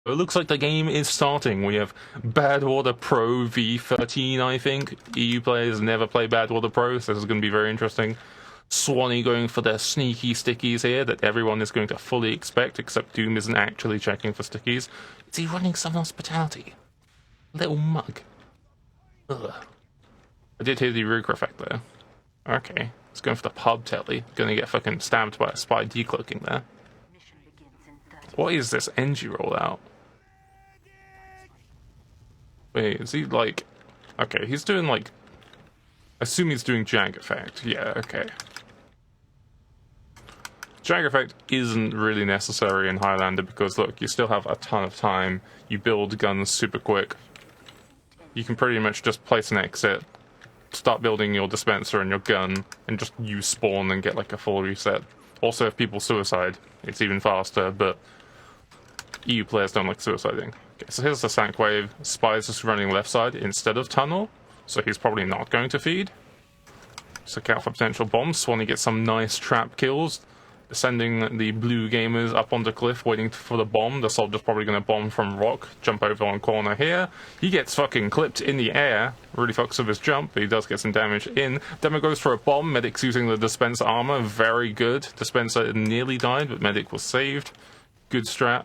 It looks like the game is starting. We have Badwater Pro V13, I think. EU players never play Badwater Pro, so this is going to be very interesting. Swanee going for their sneaky stickies here that everyone is going to fully expect, except Doom isn't actually checking for stickies. Is he running some hospitality? Little mug. Ugh. I did hear the Ruger effect there. Okay. He's going for the pub telly. Gonna get fucking stabbed by a spy decloaking there. What is this NG rollout? Wait, is he like... Okay, he's doing like... I assume he's doing Jag effect. Yeah, okay. Jag effect isn't really necessary in Highlander because, look, you still have a ton of time. You build guns super quick. You can pretty much just place an exit, start building your dispenser and your gun, and just use spawn and get like a full reset. Also, if people suicide, it's even faster, but EU players don't like suiciding. Okay, so here's the Sank Wave. Spy's just running left side instead of tunnel, so he's probably not going to feed. So look out for potential bombs. Swanee gets some nice trap kills. Sending the blue gamers up on the cliff, waiting for the bomb. The soldier's probably going to bomb from rock, jump over on corner here. He gets fucking clipped in the air. Really fucks with his jump, but he does get some damage in. Demo goes for a bomb. Medic's using the dispenser armor. Very good. Dispenser nearly died, but Medic was saved. Good strat.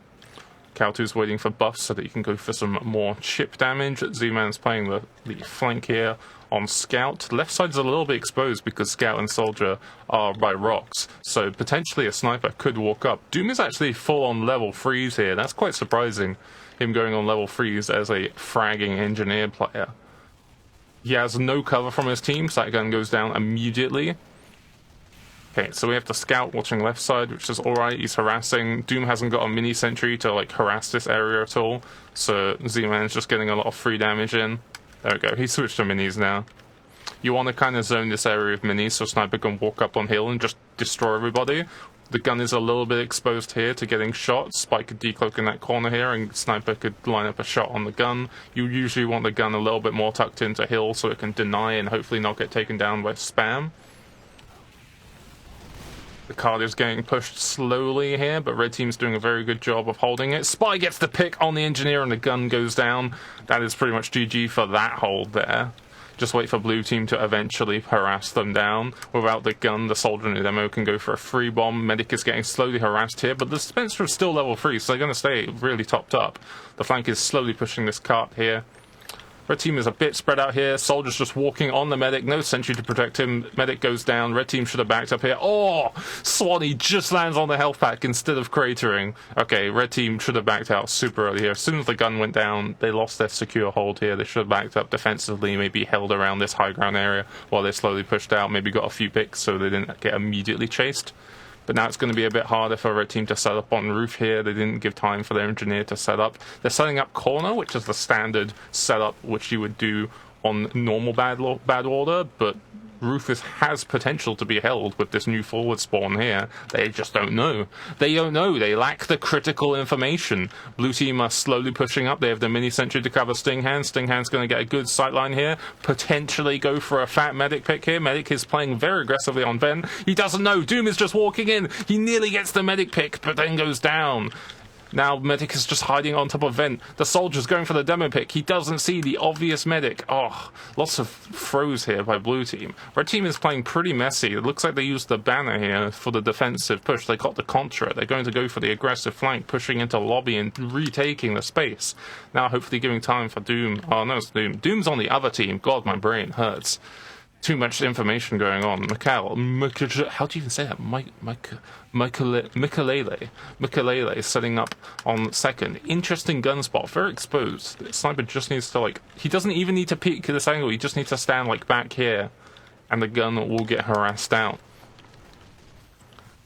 Kautu's waiting for buffs so that he can go for some more chip damage. Z-Man's playing the flank here on Scout. Left side's a little bit exposed because Scout and Soldier are by rocks, so potentially a sniper could walk up. Doom is actually full on level freeze here. That's quite surprising, him going on level freeze as a fragging engineer player. He has no cover from his team, so that gun goes down immediately. Okay, so we have the Scout watching left side, which is alright. He's harassing. Doom hasn't got a mini sentry to like harass this area at all, so Z-Man's just getting a lot of free damage in. There we go, he switched to minis now. You want to kind of zone this area of minis so Sniper can walk up on hill and just destroy everybody. The gun is a little bit exposed here to getting shot. Spike could decloak in that corner here and Sniper could line up a shot on the gun. You usually want the gun a little bit more tucked into hill so it can deny and hopefully not get taken down by spam. The card is getting pushed slowly here, but red team's doing a very good job of holding it. Spy gets the pick on the engineer and the gun goes down. That is pretty much GG for that hold there. Just wait for blue team to eventually harass them down. Without the gun, the soldier in the demo can go for a free bomb. Medic is getting slowly harassed here, but the dispenser is still level 3, so they're going to stay really topped up. The flank is slowly pushing this cart here. Red team is a bit spread out here. Soldier's just walking on the medic. No sentry to protect him. Medic goes down. Red team should have backed up here. Oh! Swanee just lands on the health pack instead of cratering. Okay, red team should have backed out super early here. As soon as the gun went down, they lost their secure hold here. They should have backed up defensively, maybe held around this high ground area while they slowly pushed out. Maybe got a few picks so they didn't get immediately chased. But now it's going to be a bit harder for red team to set up on roof here. They didn't give time for their engineer to set up. They're setting up corner, which is the standard setup which you would do on normal bad order, but roof has potential to be held with this new forward spawn here. They just don't know. They don't know. They lack the critical information. Blue team are slowly pushing up. They have the mini sentry to cover Stinghand. Stinghand's going to get a good sightline here. Potentially go for a fat medic pick here. Medic is playing very aggressively on Ben. He doesn't know. Doom is just walking in. He nearly gets the medic pick, but then goes down. Now Medic is just hiding on top of Vent. The soldier's going for the demo pick. He doesn't see the obvious Medic. Oh, lots of throws here by blue team. Red team is playing pretty messy. It looks like they used the banner here for the defensive push. They got the contra. They're going to go for the aggressive flank, pushing into lobby and retaking the space. Now hopefully giving time for Doom. Oh, no, it's Doom. Doom's on the other team. God, my brain hurts. Too much information going on. How do you even say that? Mikalele setting up on second. Interesting gun spot. Very exposed. Sniper just needs to, like, he doesn't even need to peek this angle. He just needs to stand, like, back here. And the gun will get harassed out.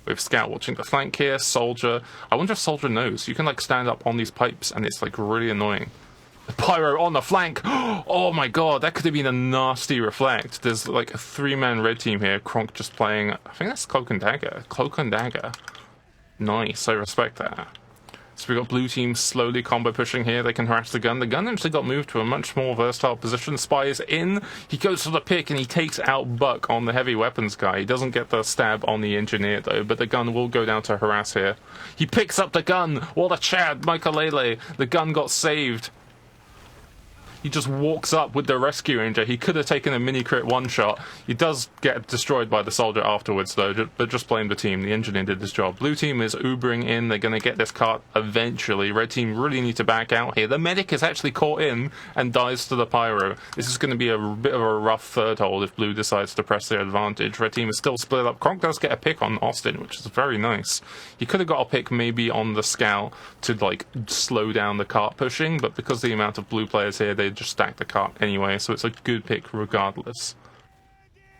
With Scout watching the flank here. Soldier. I wonder if Soldier knows. You can, like, stand up on these pipes and it's, like, really annoying. Pyro on the flank. Oh my god, that could have been a nasty reflect. There's like a 3-man red team here. Kronk just playing, I think that's Cloak and Dagger. Cloak and Dagger. Nice, I respect that. So we got blue team slowly combo pushing here. They can harass the gun. The gun actually got moved to a much more versatile position. Spy is in. He goes for the pick and he takes out Buck on the heavy weapons guy. He doesn't get the stab on the engineer though, but the gun will go down to harass here. He picks up the gun. What a Chad, Michaelele. The gun got saved. He just walks up with the rescue ranger. He could have taken a mini crit one shot. He does get destroyed by the soldier afterwards though, but just blame the team. The engineer did his job. Blue team is Ubering in. They're going to get this cart eventually. Red team really need to back out here. The medic is actually caught in and dies to the pyro. This is going to be a bit of a rough third hold if blue decides to press their advantage. Red team is still split up. Kronk does get a pick on Austin, which is very nice. He could have got a pick maybe on the scout to like slow down the cart pushing, but because of the amount of blue players here, they just stack the cart anyway, so it's a good pick regardless.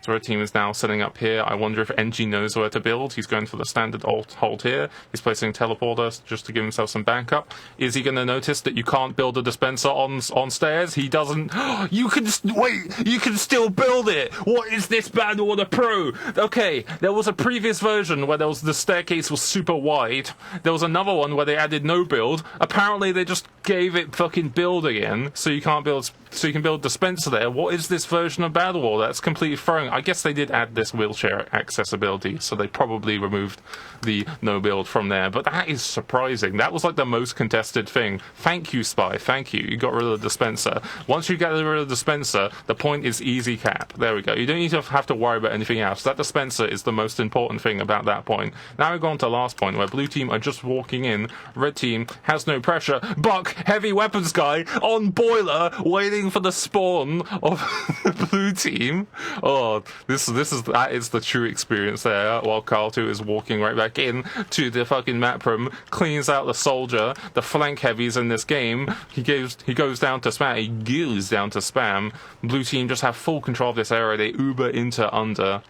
So our team is now setting up here. I wonder if NG knows where to build. He's going for the standard hold here. He's placing teleporters just to give himself some backup. Is he going to notice that you can't build a dispenser on stairs? He doesn't. You can wait. You can still build it. What is this bad order pro? Okay, there was a previous version where the staircase was super wide. There was another one where they added no build. Apparently they just gave it fucking build again, so you can't build. So you can build dispenser there. What is this version of Battle War? That's completely throwing. I guess they did add this wheelchair accessibility, so they probably removed the no build from there. But that is surprising. That was like the most contested thing. Thank you, Spy. Thank you. You got rid of the dispenser. Once you get rid of the dispenser, the point is easy cap. There we go. You don't need to have to worry about anything else. That dispenser is the most important thing about that point. Now we've gone to the last point where blue team are just walking in. Red team has no pressure. Buck, heavy weapons guy, on boiler, waiting for the spawn of the blue team. Oh, that is the true experience there. While Carl 2 is walking right back in to the fucking map room, cleans out the soldier, the flank heavies in this game. He goes down to spam. He goes down to spam. Blue team just have full control of this area. They Uber into under.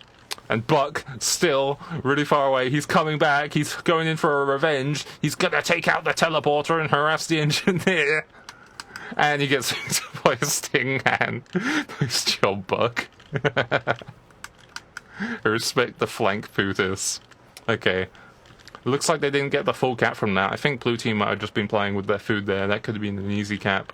And Buck, still really far away. He's coming back. He's going in for a revenge. He's gonna take out the teleporter and harass the engineer. And he gets hit by a sting hand. Nice job, Buck. I respect the flank pootis. Okay. Looks like they didn't get the full cap from that. I think blue team might have just been playing with their food there. That could have been an easy cap.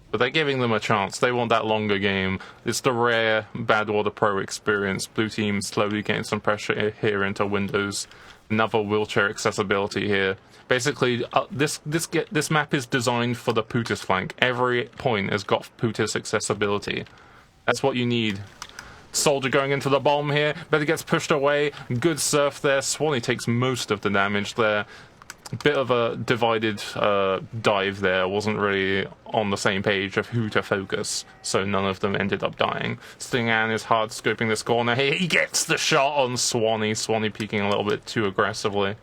But they're giving them a chance. They want that longer game. It's the rare Bad Order Pro experience. Blue team slowly getting some pressure here into windows. Another wheelchair accessibility here. Basically, this map is designed for the Pootis flank. Every point has got Pootis accessibility. That's what you need. Soldier going into the bomb here, but it gets pushed away. Good surf there. Swanee takes most of the damage there. Bit of a divided dive there. Wasn't really on the same page of who to focus, so none of them ended up dying. Stingan is hard scoping this corner here. He gets the shot on Swanee. Swanee peeking a little bit too aggressively.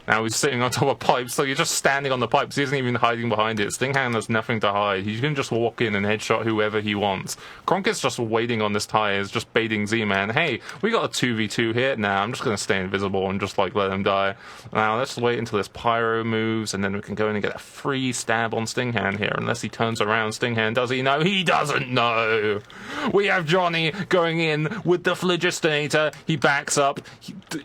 Now he's sitting on top of pipes, so you're just standing on the pipes. He isn't even hiding behind it. Stinghand has nothing to hide. He can just walk in and headshot whoever he wants. Kronk is just waiting on this tires, just baiting Z-Man. Hey, we got a 2v2 here. Nah, I'm just going to stay invisible and just like let him die. Now let's wait until this pyro moves, and then we can go in and get a free stab on Stinghand here. Unless he turns around, Stinghand, does he know? He doesn't know! We have Johnny going in with the Phlogistinator. He backs up.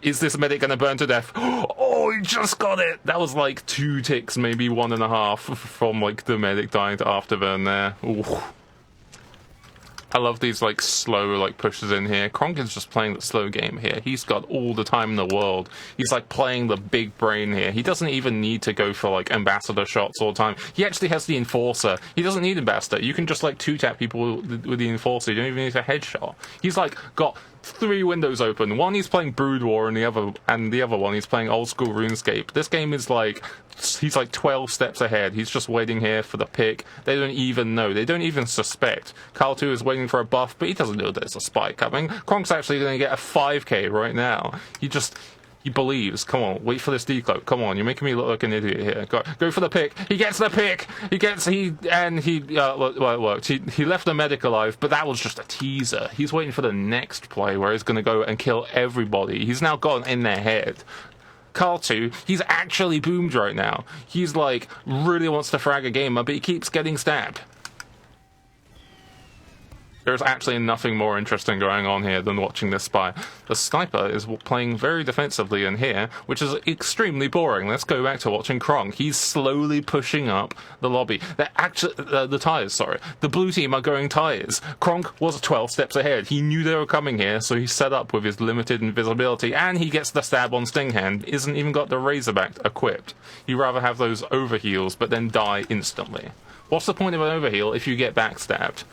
Is this medic going to burn to death? Oh, he just got it! That was like 2 ticks, maybe 1.5 from like the medic dying to afterburn there. Ooh. I love these like slow like pushes in here. Kronk is just playing the slow game here. He's got all the time in the world. He's like playing the big brain here. He doesn't even need to go for like ambassador shots all the time. He actually has the enforcer. He doesn't need ambassador. You can just like 2-tap people with the enforcer. You don't even need a headshot. He's like got 3 windows open. One he's playing Brood War, and the other one he's playing old school RuneScape. This game is like, he's like 12 steps ahead. He's just waiting here for the pick. They don't even know. They don't even suspect. Carl 2 is waiting for a buff, but he doesn't know there's a spy coming. Kronk's actually going to get a 5k right now. He believes. Come on, wait for this decloak. Come on, you're making me look like an idiot here. Go for the pick. He gets the pick. Well, it worked. He left the medic alive, but that was just a teaser. He's waiting for the next play where he's going to go and kill everybody. He's now gotten in their head. Carl 2, he's actually boomed right now. He's like, really wants to frag a gamer, but he keeps getting stabbed. There's actually nothing more interesting going on here than watching this spy. The sniper is playing very defensively in here, which is extremely boring. Let's go back to watching Kronk. He's slowly pushing up the lobby. They're actually the tires, sorry. The blue team are going tires. Kronk was 12 steps ahead. He knew they were coming here, so he set up with his limited invisibility, and he gets the stab on Stinghand. Isn't even got the Razorback equipped. He'd rather have those overheals, but then die instantly. What's the point of an overheal if you get backstabbed?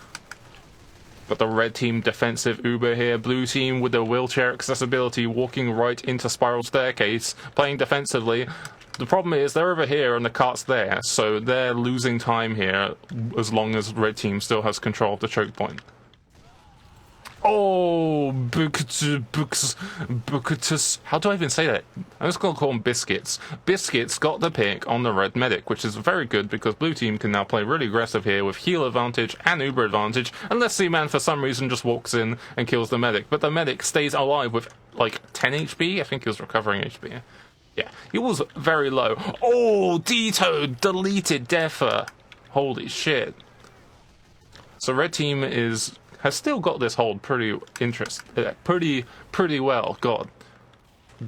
Got the red team defensive Uber here. Blue team with the wheelchair accessibility walking right into Spiral Staircase, playing defensively. The problem is they're over here and the cart's there, so they're losing time here as long as red team still has control of the choke point. Oh, Bucatus. How do I even say that? I'm just going to call him Biscuits. Biscuits got the pick on the red medic, which is very good because blue team can now play really aggressive here with heal advantage and Uber advantage, unless C-Man for some reason just walks in and kills the medic. But the medic stays alive with like 10 HP. I think he was recovering HP. Yeah, he was very low. Oh, Dito deleted Defa. Holy shit. So red team has still got this hold pretty well. God.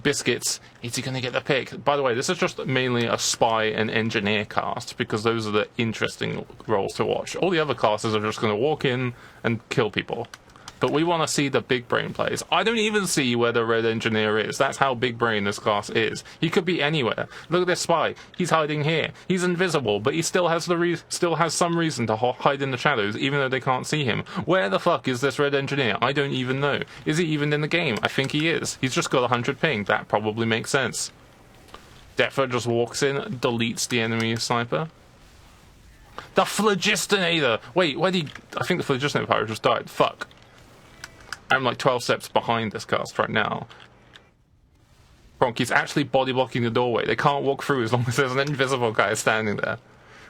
Biscuits, is he going to get the pick? By the way, this is just mainly a spy and engineer cast, because those are the interesting roles to watch. All the other classes are just going to walk in and kill people. But we want to see the big brain plays. I don't even see where the red engineer is. That's how big brain this class is. He could be anywhere. Look at this spy. He's hiding here. He's invisible, but he still has some reason to hide in the shadows, even though they can't see him. Where the fuck is this red engineer? I don't even know. Is he even in the game? I think he is. He's just got 100 ping. That probably makes sense. Defa just walks in, deletes the enemy sniper. The Phlogistinator! Wait, I think the Phlogistinator pirate just died. Fuck. I'm like 12 steps behind this cast right now. Kronk, he's actually body blocking the doorway. They can't walk through as long as there's an invisible guy standing there.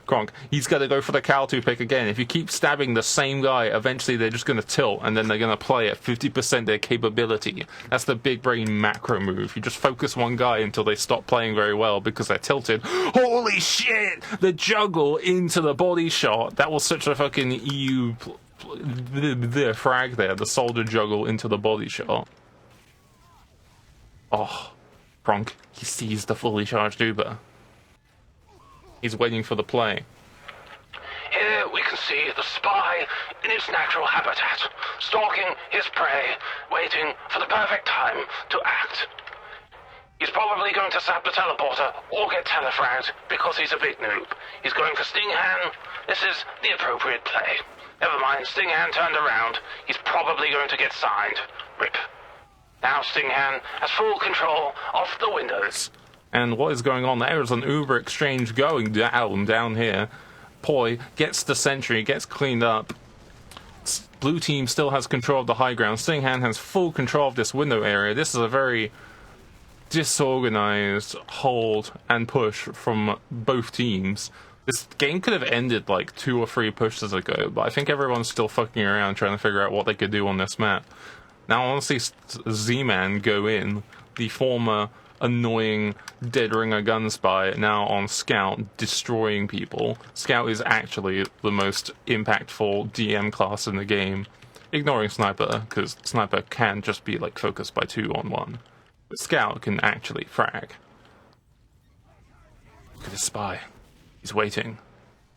Kronk, he's going to go for the Cow-2 pick again. If you keep stabbing the same guy, eventually they're just going to tilt, and then they're going to play at 50% their capability. That's the big brain macro move. You just focus one guy until they stop playing very well because they're tilted. Holy shit! The juggle into the body shot. That was such a fucking EU... the frag there, the soldier juggle into the body shot. Oh, Kronk, he sees the fully charged Uber. He's waiting for the play. Here we can see the spy in its natural habitat, stalking his prey, waiting for the perfect time to act. He's probably going to zap the teleporter or get telefragged because he's a big noob. He's going for Stinghand. This is the appropriate play. Never mind, Stinghand turned around. He's probably going to get signed. Rip. Now Stinghand has full control of the windows. And what is going on there is an Uber exchange going down here. Poi gets the sentry, gets cleaned up. Blue team still has control of the high ground. Stinghand has full control of this window area. This is a very disorganized hold and push from both teams. This game could have ended like 2 or 3 pushes ago, but I think everyone's still fucking around trying to figure out what they could do on this map. Now I want to see Z-Man go in, the former annoying dead ringer gun spy, now on Scout, destroying people. Scout is actually the most impactful DM class in the game, ignoring Sniper, because Sniper can just be like focused by 2-on-1. But Scout can actually frag. Look at this spy. He's waiting.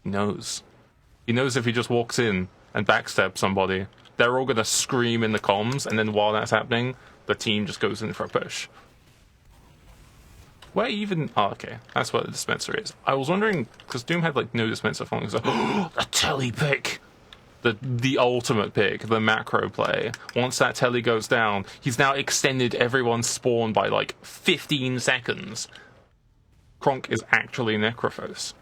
He knows. He knows if he just walks in and backstabs somebody, they're all going to scream in the comms, and then while that's happening, the team just goes in for a push. Where even... Oh, okay. That's what the dispenser is. I was wondering, because Doom had like no dispenser functions. So, the telly pick! The ultimate pick, the macro play. Once that telly goes down, he's now extended everyone's spawn by like 15 seconds. Kronk is actually Necrophos.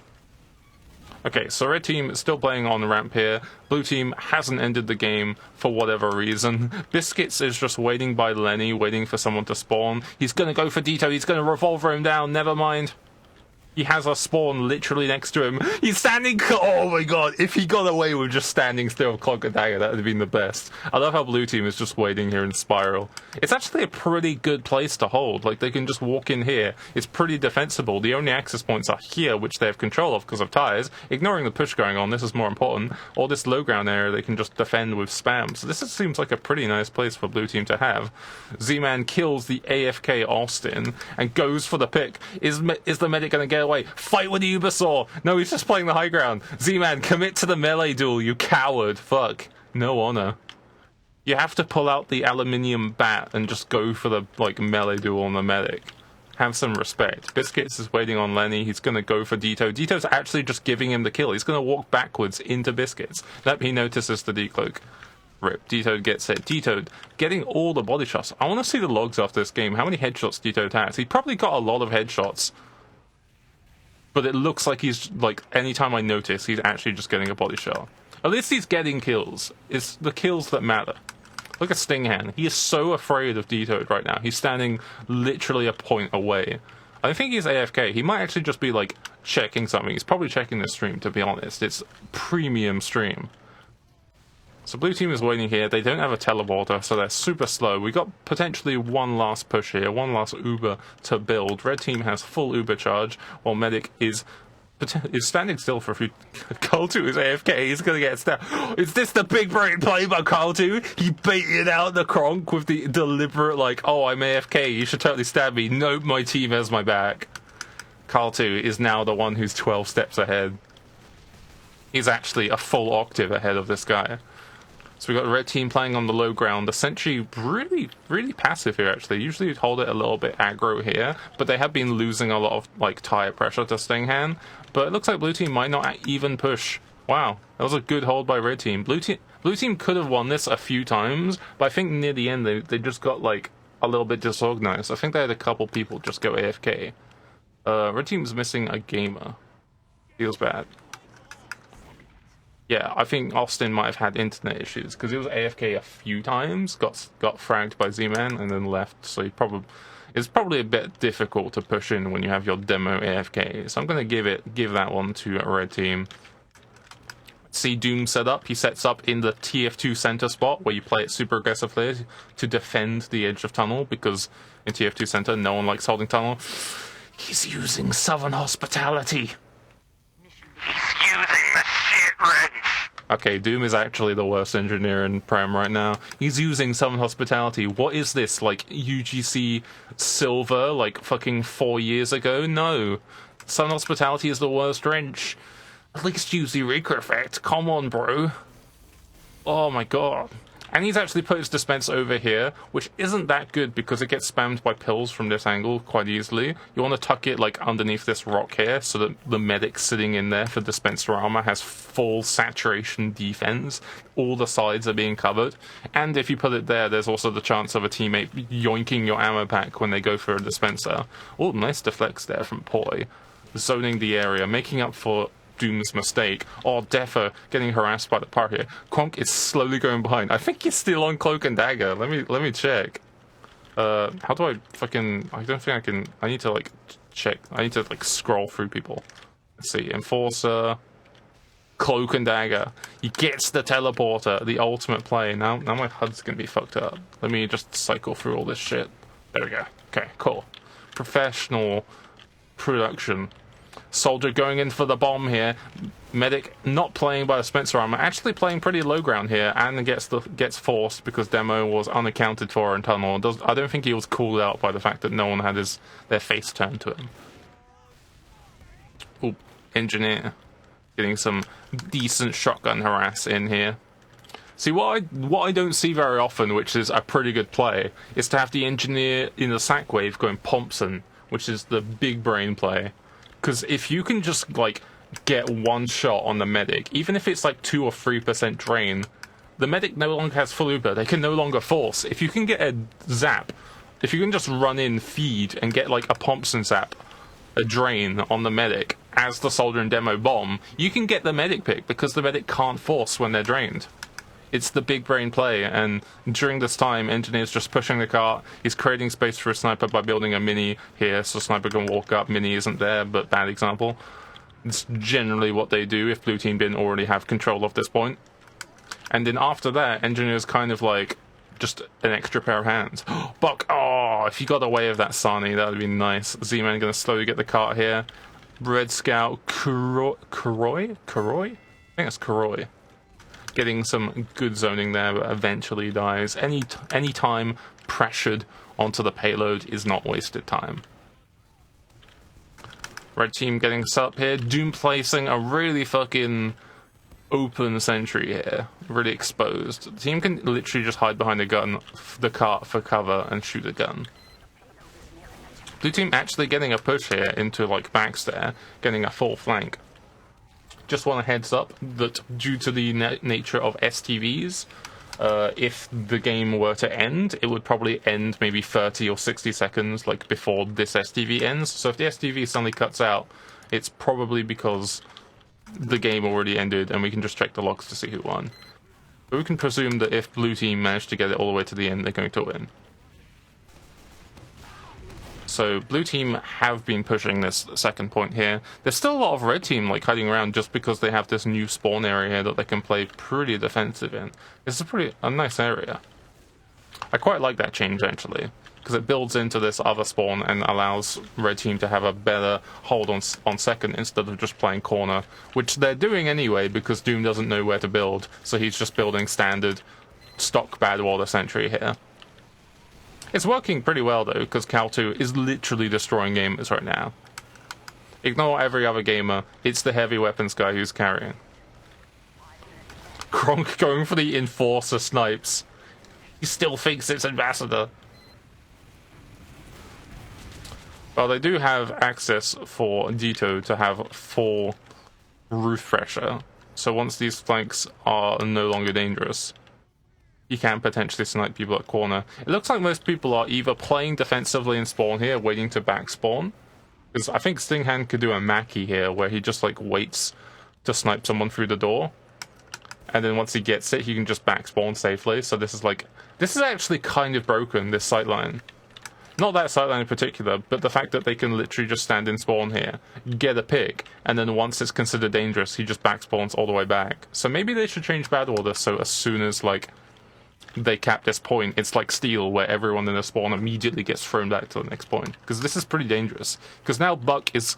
Okay, so red team is still playing on the ramp here. Blue team hasn't ended the game for whatever reason. Biscuits is just waiting by Lenny, waiting for someone to spawn. He's gonna go for Dito, he's gonna revolver him down, never mind. He has a spawn literally next to him. He's standing... Oh my god, if he got away with just standing still with Cloak and Dagger, that would have been the best. I love how blue team is just waiting here in Spiral. It's actually a pretty good place to hold. Like, they can just walk in here. It's pretty defensible. The only access points are here, which they have control of because of tires. Ignoring the push going on, this is more important. Or this low ground area they can just defend with spam. So this seems like a pretty nice place for blue team to have. Z-Man kills the AFK Austin and goes for the pick. Is the medic going to get away? Fight with the Ubersaw! No, he's just playing the high ground. Z-Man, commit to the melee duel, you coward. Fuck. No honor. You have to pull out the aluminium bat and just go for the, like, melee duel on the medic. Have some respect. Biscuits is waiting on Lenny. He's going to go for Dito. Dito's actually just giving him the kill. He's going to walk backwards into Biscuits. That he notices the decloak. Rip. Dito gets hit. Dito getting all the body shots. I want to see the logs after this game. How many headshots Dito has? He probably got a lot of headshots. But it looks like he's, like, anytime I notice, he's actually just getting a body shot. At least he's getting kills. It's the kills that matter. Look at Stinghan. He is so afraid of Dito right now. He's standing literally a point away. I think he's AFK. He might actually just be, like, checking something. He's probably checking the stream, to be honest. It's premium stream. So blue team is waiting here. They don't have a teleporter, so they're super slow. We got potentially one last push here, one last Uber to build. Red team has full Uber charge, while Medic is standing still for a few... Carl2 is AFK, he's gonna get stabbed. Is this the big brain play by Carl2? He baited out the Kronk with the deliberate, like, oh, I'm AFK, you should totally stab me. Nope, my team has my back. Carl2 is now the one who's 12 steps ahead. He's actually a full octave ahead of this guy. So we got the red team playing on the low ground. The sentry really passive here, actually. Usually you'd hold it a little bit aggro here, but they have been losing a lot of, like, tire pressure to Stinghan. But it looks like blue team might not even push. Wow, that was a good hold by red team. Blue team could have won this a few times, but I think near the end they just got, like, a little bit disorganized. I think they had a couple people just go AFK. Red team's missing a gamer. Feels bad. Yeah, I think Austin might have had internet issues because he was AFK a few times, got fragged by Z-Man and then left. So it's probably a bit difficult to push in when you have your demo AFK. So I'm gonna give that one to a red team. See Doom set up. He sets up in the TF2 center spot where you play it super aggressively to defend the edge of tunnel because in TF2 center no one likes holding tunnel. He's using Southern Hospitality. He's using the shit wrench. Okay, Doom is actually the worst engineer in Prem right now. He's using Southern Hospitality. What is this, like UGC Silver, like fucking 4 years ago? No. Southern Hospitality is the worst wrench. At least use the Eureka effect. Come on, bro. Oh my god. And he's actually put his dispense over here, which isn't that good because it gets spammed by pills from this angle quite easily. You want to tuck it like underneath this rock here so that the medic sitting in there for dispenser armor has full saturation defense. All the sides are being covered. And if you put it there, there's also the chance of a teammate yoinking your ammo pack when they go for a dispenser. Oh, nice deflects there from Poi. Zoning the area, making up for Doom's mistake. Oh, Defo getting harassed by the part here. Kronk is slowly going behind. I think he's still on Cloak and Dagger. Let me check. How do I fucking... I don't think I can... I need to, like, check. I need to, like, scroll through people. Let's see. Enforcer. Cloak and Dagger. He gets the teleporter. The ultimate play. Now my HUD's gonna be fucked up. Let me just cycle through all this shit. There we go. Okay, cool. Professional production. Soldier going in for the bomb here. Medic not playing by the Spencer armor, actually playing pretty low ground here, and gets forced because demo was unaccounted for in tunnel. I don't think he was called out by the fact that no one had their face turned to him. Ooh, engineer getting some decent shotgun harass in here. See, what I don't see very often, which is a pretty good play, is to have the engineer in the sack wave going Thompson, which is the big brain play. Because if you can just, like, get one shot on the medic, even if it's, like, 2 or 3% drain, the medic no longer has full Uber. They can no longer force. If you can get a zap, if you can just run in, feed, and get, like, a Thompson zap, a drain on the medic as the soldier and demo bomb, you can get the medic pick because the medic can't force when they're drained. It's the big brain play, and during this time, Engineer's just pushing the cart. He's creating space for a sniper by building a mini here, so sniper can walk up. Mini isn't there, but bad example. It's generally what they do if blue team didn't already have control of this point. And then after that, Engineer's kind of like just an extra pair of hands. Buck, oh, if you got away with that, Sani, that would be nice. Z-Man gonna slowly get the cart here. Red Scout, Kuroi? I think it's Kuroi. Getting some good zoning there, but eventually dies. Any time pressured onto the payload is not wasted time. Red team getting set up here. Doom placing a really fucking open sentry here. Really exposed. The team can literally just hide behind the cart for cover and shoot a gun. Blue team actually getting a push here into like backstair, getting a full flank. Just want a heads up that due to the nature of STVs, if the game were to end, it would probably end maybe 30 or 60 seconds like before this STV ends. So if the STV suddenly cuts out, it's probably because the game already ended and we can just check the logs to see who won. But we can presume that if blue team managed to get it all the way to the end, they're going to win. So blue team have been pushing this second point here. There's still a lot of red team like hiding around just because they have this new spawn area here that they can play pretty defensive in. It's a nice area. I quite like that change actually, because it builds into this other spawn and allows red team to have a better hold on second instead of just playing corner, which they're doing anyway because Doom doesn't know where to build, so he's just building standard stock Badwater sentry here. It's working pretty well though, because Cal 2 is literally destroying gamers right now. Ignore every other gamer, it's the heavy weapons guy who's carrying. Kronk going for the Enforcer snipes. He still thinks it's Ambassador. Well, they do have access for Dito to have full roof pressure, so once these flanks are no longer dangerous, you can potentially snipe people at corner. It looks like most people are either playing defensively in spawn here, waiting to back spawn. Because I think Stinghand could do a Mackie here, where he just like waits to snipe someone through the door. And then once he gets it, he can just back spawn safely. So this is actually kind of broken, this sightline. Not that sightline in particular, but the fact that they can literally just stand in spawn here, get a pick, and then once it's considered dangerous, he just back spawns all the way back. So maybe they should change Badwater so as soon as like they cap this point, it's like Steel, where everyone in the spawn immediately gets thrown back to the next point. Because this is pretty dangerous. Because now Buck is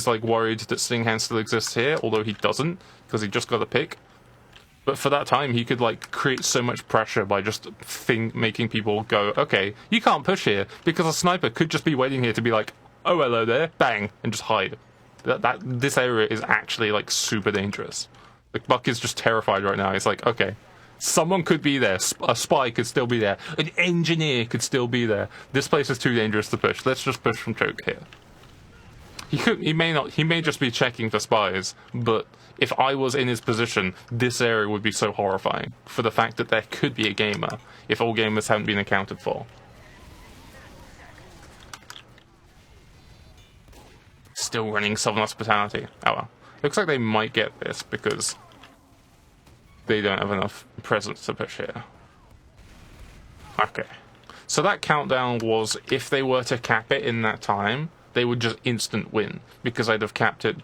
like worried that Stinghand still exists here, although he doesn't, because he just got a pick. But for that time, he could like create so much pressure by just making people go, okay, you can't push here, because a sniper could just be waiting here to be like, oh hello there, bang, and just hide. This area is actually like super dangerous. Like Buck is just terrified right now. He's like, okay, someone could be there. A spy could still be there. An engineer could still be there. This place is too dangerous to push. Let's just push from choke here. He may not. He may just be checking for spies. But if I was in his position, this area would be so horrifying for the fact that there could be a gamer if all gamers haven't been accounted for. Still running Southern Hospitality. Oh well. Looks like they might get this because they don't have enough presence to push here. Okay. So that countdown was, if they were to cap it in that time, they would just instant win. Because they'd have capped it,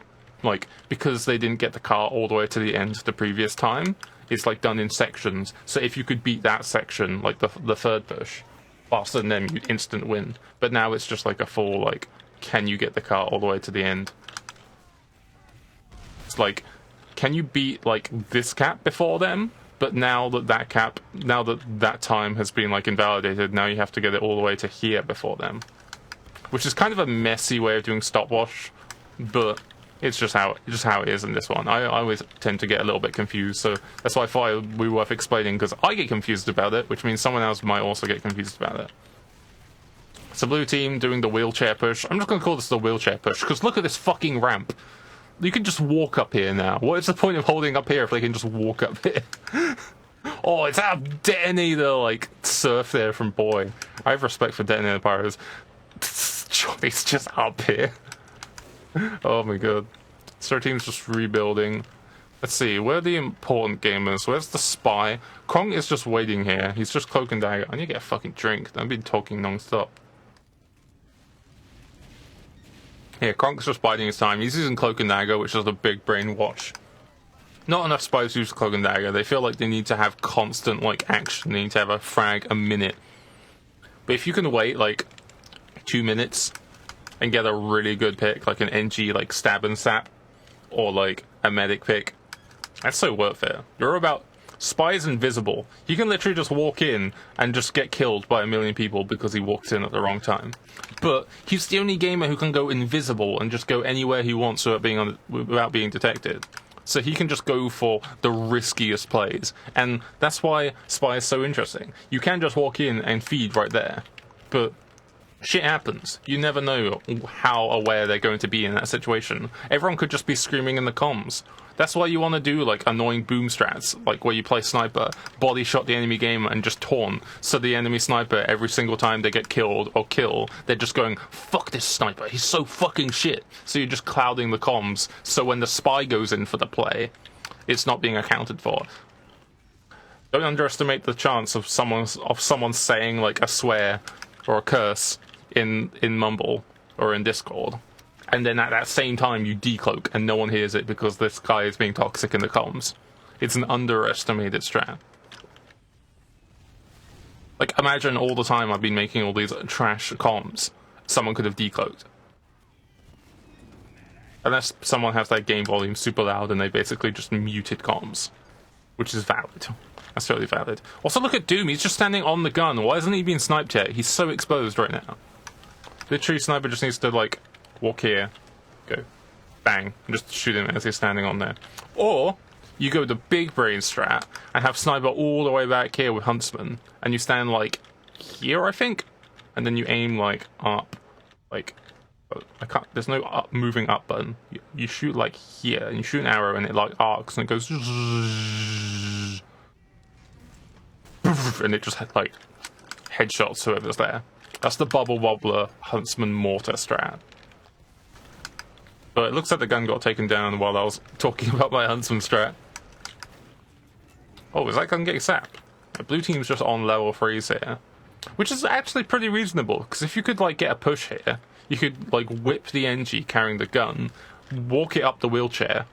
like, because they didn't get the car all the way to the end the previous time, it's like done in sections. So if you could beat that section, like the third push, faster than them, you'd instant win. But now it's just like a full, like, can you get the car all the way to the end? It's like, can you beat like this cap before them? But now that that time has been like invalidated, now you have to get it all the way to here before them, which is kind of a messy way of doing stopwatch, but it's just how it is in this one. I always tend to get a little bit confused, so that's why I thought it would be worth explaining, because I get confused about it, which means someone else might also get confused about it. So blue team doing the wheelchair push. I'm just going to call this the wheelchair push, because look at this fucking ramp. You can just walk up here now. What is the point of holding up here if they can just walk up here? Oh, it's our detonator, like, surf there from Boy. I have respect for detonator pyros. Johnny's just up here. Oh my god. So our team's just rebuilding. Let's see, where are the important gamers? Where's the spy? Kong is just waiting here. He's just cloak and dagger. I need to get a fucking drink. I've been talking non-stop. Yeah, Kronk's just biding his time. He's using cloak and dagger, which is a big brain watch. Not enough spies use cloak and dagger. They feel like they need to have constant, like, action. They need to have a frag a minute. But if you can wait, like, 2 minutes and get a really good pick, like an NG, like, stab and sap, or, like, a medic pick, that's so worth it. You're about... Spy is invisible. He can literally just walk in and just get killed by a million people because he walked in at the wrong time. But he's the only gamer who can go invisible and just go anywhere he wants without being detected. So he can just go for the riskiest plays. And that's why Spy is so interesting. You can just walk in and feed right there. But shit happens. You never know how aware they're going to be in that situation. Everyone could just be screaming in the comms. That's why you want to do, like, annoying boom strats, like where you play sniper, body shot the enemy gamer and just taunt, so the enemy sniper, every single time they get killed or kill, they're just going, fuck this sniper, he's so fucking shit. So you're just clouding the comms, so when the spy goes in for the play, it's not being accounted for. Don't underestimate the chance of someone saying, like, a swear or a curse in Mumble or in Discord. And then at that same time you decloak and no one hears it because this guy is being toxic in the comms. It's an underestimated strat. Like, imagine all the time I've been making all these trash comms. Someone could have decloaked. Unless someone has their game volume super loud and they basically just muted comms. Which is valid. That's totally valid. Also, look at Doom. He's just standing on the gun. Why hasn't he been sniped yet? He's so exposed right now. Literally, sniper just needs to, like, walk here, go, bang, and just shoot him as he's standing on there. Or you go the big brain strat and have sniper all the way back here with huntsman, and you stand like here, I think, and then you aim like up, like I can't. There's no up, moving up button. You shoot like here, and you shoot an arrow, and it like arcs and it goes, and it just like headshots whoever's there. That's the bubble wobbler huntsman mortar strat. But it looks like the gun got taken down while I was talking about my huntsman strat. Oh, is that gun getting sapped? The blue team's just on level 3s here. Which is actually pretty reasonable, because if you could, like, get a push here, you could, like, whip the NG carrying the gun, walk it up the wheelchair,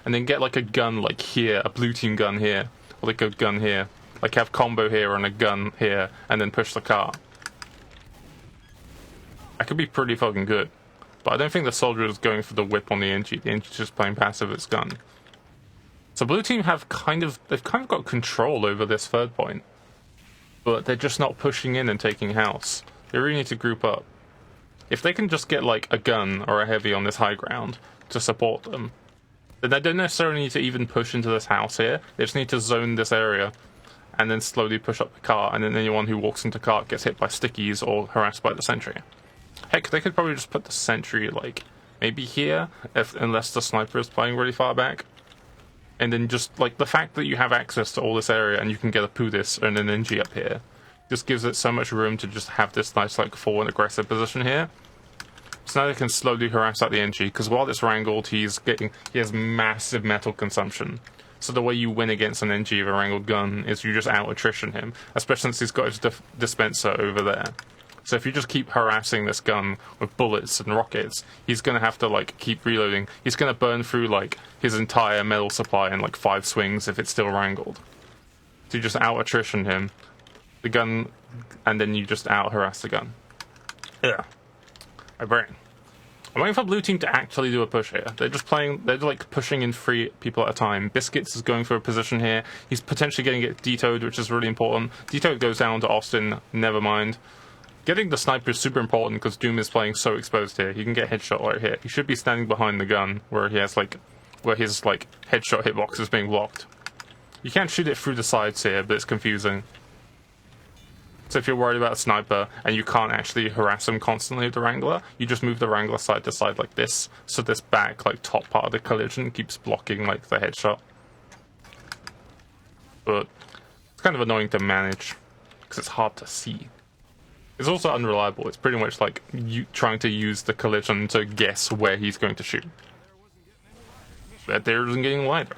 and then get, like, a gun, like, here, a blue team gun here, or, like, a gun here. Like, have combo here and a gun here, and then push the car. That could be pretty fucking good. But I don't think the soldier is going for the whip on the NG. The NG's just playing passive its gun. So blue team they've kind of got control over this third point. But they're just not pushing in and taking house. They really need to group up. If they can just get like a gun or a heavy on this high ground to support them, then they don't necessarily need to even push into this house here. They just need to zone this area and then slowly push up the car, and then anyone who walks into cart gets hit by stickies or harassed by the sentry. Heck, they could probably just put the sentry, like, maybe here, unless the sniper is playing really far back. And then just, like, the fact that you have access to all this area and you can get a Pudis and an NG up here just gives it so much room to just have this nice, like, forward aggressive position here. So now they can slowly harass out the NG, because while it's wrangled, he has massive metal consumption. So the way you win against an NG of a wrangled gun is you just out-attrition him, especially since he's got his dispenser over there. So if you just keep harassing this gun with bullets and rockets, he's going to have to, like, keep reloading. He's going to burn through, like, his entire metal supply in, like, 5 swings if it's still wrangled. So you just out-attrition him, the gun, and then you just out-harass the gun. Yeah. My brain. I'm waiting for blue team to actually do a push here. They're just playing, they're like pushing in 3 people at a time. Biscuits is going for a position here. He's potentially getting it detoed, which is really important. Detoed goes down to Austin, never mind. Getting the sniper is super important because Doom is playing so exposed here. He can get headshot right here. He should be standing behind the gun where he has like, where his like headshot hitbox is being blocked. You can't shoot it through the sides here, but it's confusing. So if you're worried about a sniper and you can't actually harass him constantly with the Wrangler, you just move the Wrangler side to side like this, so this back, like, top part of the collision keeps blocking, like, the headshot. But it's kind of annoying to manage, because it's hard to see. It's also unreliable. It's pretty much like you trying to use the collision to guess where he's going to shoot. That there isn't getting lighter.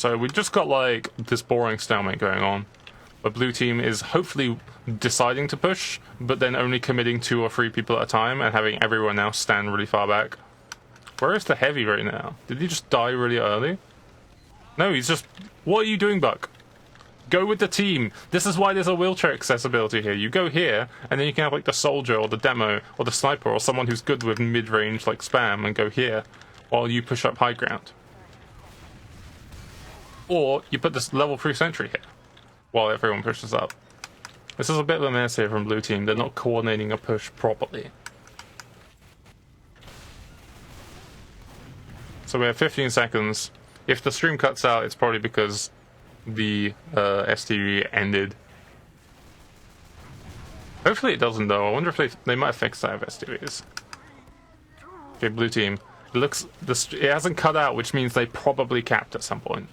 So we just got like this boring stalemate going on, where blue team is hopefully deciding to push, but then only committing 2 or 3 people at a time and having everyone else stand really far back. Where is the heavy right now? Did he just die really early? No, he's just... What are you doing, Buck? Go with the team. This is why there's a wheelchair accessibility here. You go here, and then you can have like the soldier or the demo or the sniper or someone who's good with mid-range like spam and go here while you push up high ground. Or you put this level 3 sentry here while everyone pushes up. This is a bit of a mess here from blue team. They're not coordinating a push properly. So we have 15 seconds. If the stream cuts out, it's probably because the STV ended. Hopefully it doesn't though. I wonder if they might have fixed that with STVs. Okay, blue team. It looks... it hasn't cut out, which means they probably capped at some point.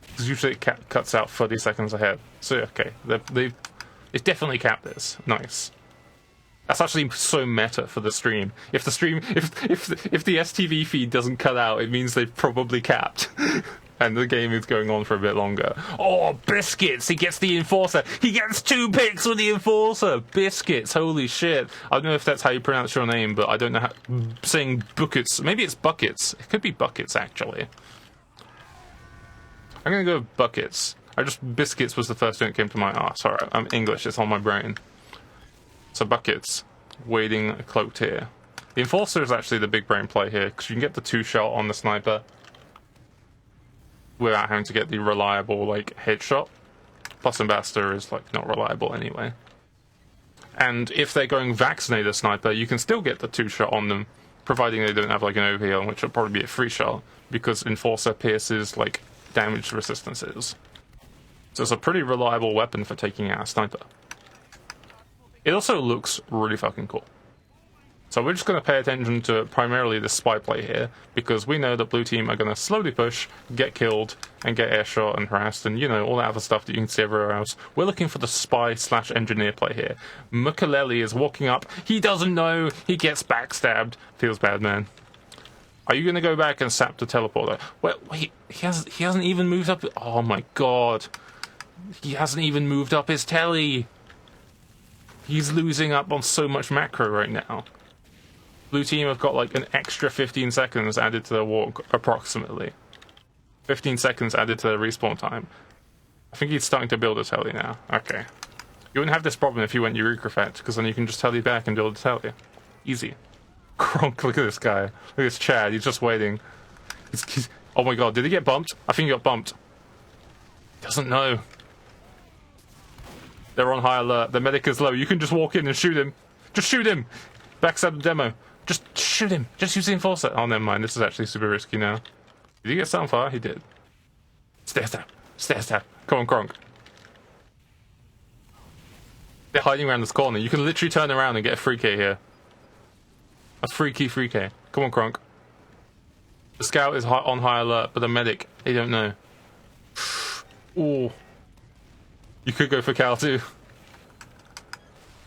Because usually it cuts out 30 seconds ahead. So, okay. They've definitely capped this. Nice. That's actually so meta for the stream. If the STV feed doesn't cut out, it means they've probably capped. And the game is going on for a bit longer. Oh, Biscuits! He gets the Enforcer! He gets 2 picks with the Enforcer! Biscuits, holy shit. I don't know if that's how you pronounce your name, but I don't know how... saying buckets. Maybe it's buckets. It could be buckets, actually. I'm gonna go with buckets. Biscuits was the first thing that came to my... Oh, sorry, I'm English, it's on my brain. So buckets, waiting cloaked here. The Enforcer is actually the big brain play here, because you can get the 2-shot on the sniper without having to get the reliable, like, headshot. Plus Ambassador is, like, not reliable anyway. And if they're going Vaccinator Sniper, you can still get the 2-shot on them, providing they don't have, like, an overheal, which will probably be a 3-shot, because Enforcer pierces, like, damage resistances. So it's a pretty reliable weapon for taking out a sniper. It also looks really fucking cool. So we're just going to pay attention to primarily the spy play here, because we know that blue team are going to slowly push, get killed, and get airshot and harassed, and you know, all that other stuff that you can see everywhere else. We're looking for the spy/engineer play here. Mukalele is walking up. He doesn't know. He gets backstabbed. Feels bad, man. Are you going to go back and sap the teleporter? Wait, he hasn't even moved up. Oh my god. He hasn't even moved up his telly. He's losing up on so much macro right now. Blue team have got like an extra 15 seconds added to their walk, approximately. 15 seconds added to their respawn time. I think he's starting to build a telly now. Okay. You wouldn't have this problem if you went Eureka Fett, because then you can just telly back and build a telly. Easy. Kronk, look at this guy. Look at this Chad, he's just waiting. He's, oh my god, did he get bumped? I think he got bumped. Doesn't know. They're on high alert. The medic is low. You can just walk in and shoot him. Just shoot him! Backstab the demo. Just shoot him. Just use the Enforcer. Oh, never mind. This is actually super risky now. Did he get set on fire? He did. Stair stab. Stair stab. Come on, Kronk. They're hiding around this corner. You can literally turn around and get a 3k here. A 3k. Come on, Kronk. The scout is on high alert, but the medic, they don't know. Ooh. You could go for Cal 2.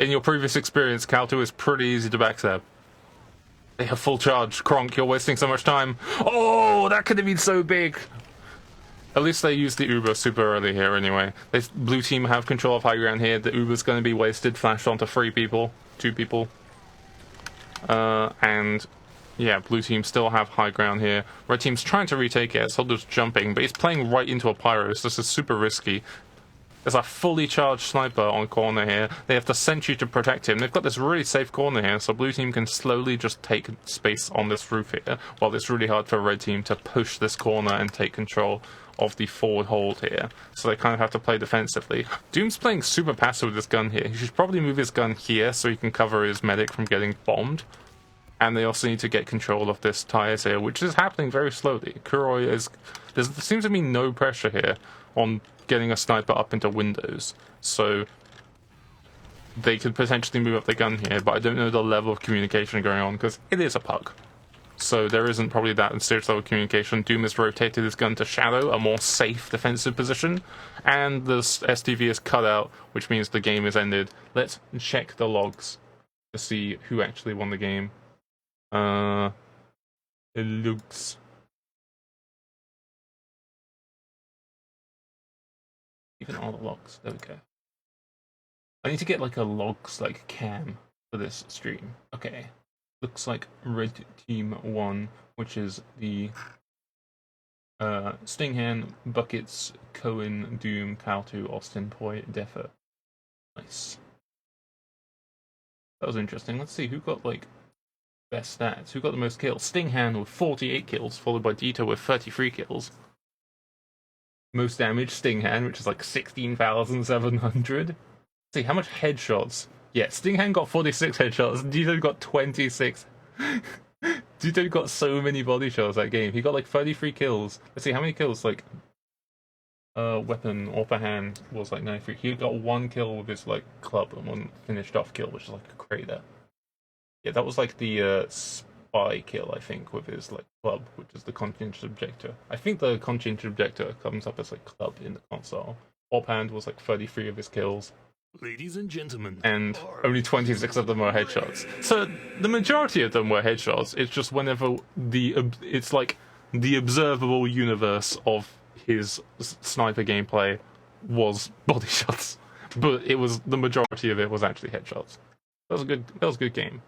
In your previous experience, Cal 2 is pretty easy to backstab. They have full charge. Kronk, you're wasting so much time. Oh, that could have been so big. At least they used the Uber super early here anyway. Blue team have control of high ground here. The Uber's going to be wasted, flashed onto 2 people. And yeah, blue team still have high ground here. Red team's trying to retake it. Soldiers jumping, but he's playing right into a pyro, so this is super risky. There's a fully charged sniper on corner here. They have the sentry to protect him. They've got this really safe corner here, so blue team can slowly just take space on this roof here, while it's really hard for red team to push this corner and take control of the forward hold here. So they kind of have to play defensively. Doom's playing super passive with this gun here. He should probably move his gun here so he can cover his medic from getting bombed. And they also need to get control of this tires here, which is happening very slowly. Kuroi is... there seems to be no pressure here on getting a sniper up into windows, so they could potentially move up their gun here, but I don't know the level of communication going on, because it is a pug. So there isn't probably that serious level of communication. Doom has rotated his gun to Shadow, a more safe defensive position, and the STV is cut out, which means the game is ended. Let's check the logs to see who actually won the game. It looks... Even all the logs. There we go. I need to get like a logs like cam for this stream. Okay. Looks like red team won, which is the Stinghan, Buckets, Cohen, Doom, Kaltu, Austin, Poi, Deffer. Nice. That was interesting. Let's see who got like best stats. Who got the most kills? Stinghan with 48 kills, followed by Dito with 33 kills. Most damage, Stinghan, which is like 16,700. Let's see, how much headshots? Yeah, Stinghan got 46 headshots, Dito got 26. Dito got so many body shots that game. He got like 33 kills. Let's see, how many kills, like, weapon, upper hand was like 93. He got 1 kill with his, like, club and 1 finished off kill, which is like a crater. Yeah, that was like the, spy kill, I think, with his, like, club, which is the conscientious objector. I think the conscientious objector comes up as, like, club in the console. Offhand was, like, 33 of his kills. Ladies and gentlemen. And only 26 of them were headshots. So, the majority of them were headshots. It's just whenever it's like, the observable universe of his sniper gameplay was body shots. But it was, the majority of it was actually headshots. That was a good game.